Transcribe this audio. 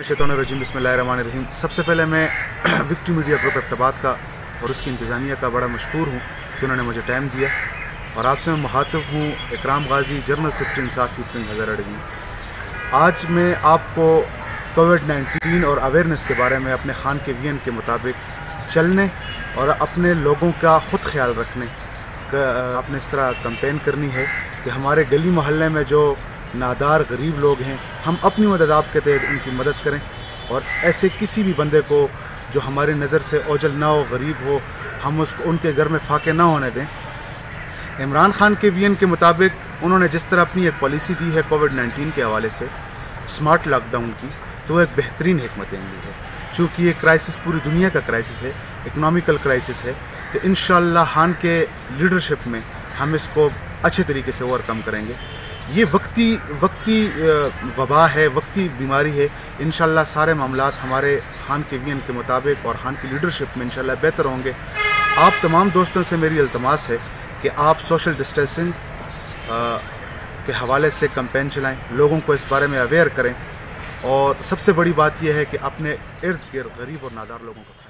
शैतानुर्रजीम बिस्मिल्लाहिर्रहमानिर्रहीम। सबसे पहले मैं विक्ट्री मीडिया ग्रुप एबटाबाद का और उसकी इंतज़ामिया का बड़ा मशकूर हूँ कि उन्होंने मुझे टाइम दिया और आपसे मैं मुखातिब हूँ इकराम गाजी, जनरल सेक्रेटरी इंसाफ यूथ विंग हज़रतगंज। आज मैं आपको कोविड-19 और अवेयरनेस के बारे में अपने खान के वीएन के मुताबिक चलने और अपने लोगों का ख़ुद ख्याल रखने का आपने इस तरह कैंपेन करनी है कि हमारे गली मोहल्ले में जो नादार गरीब लोग हैं, हम अपनी मदद आपके तहत उनकी मदद करें और ऐसे किसी भी बंदे को जो हमारी नज़र से ओझल ना हो, गरीब हो, हम उसको उनके घर में फाके ना होने दें। इमरान खान के वीएन के मुताबिक उन्होंने जिस तरह अपनी एक पॉलिसी दी है कोविड-19 के हवाले से स्मार्ट लॉकडाउन की, तो वो एक बेहतरीन हिकमत अमली है। चूँकि ये क्राइसिस पूरी दुनिया का क्राइसिस है, इकनॉमिकल क्राइसिस है, तो इंशाअल्लाह खान के लीडरशिप में हम इसको अच्छे तरीके से ओवरकम करेंगे। ये वक्ती वबा है, वक्ती बीमारी है। इंशाअल्लाह सारे मामलात हमारे खान के वीएन के मुताबिक और खान की लीडरशिप में इंशाअल्लाह बेहतर होंगे। आप तमाम दोस्तों से मेरी इल्तमास है कि आप सोशल डिस्टेंसिंग के हवाले से कैंपेन चलाएं, लोगों को इस बारे में अवेयर करें और सबसे बड़ी बात यह है कि अपने इर्द गिर्द गरीब और नादार लोगों को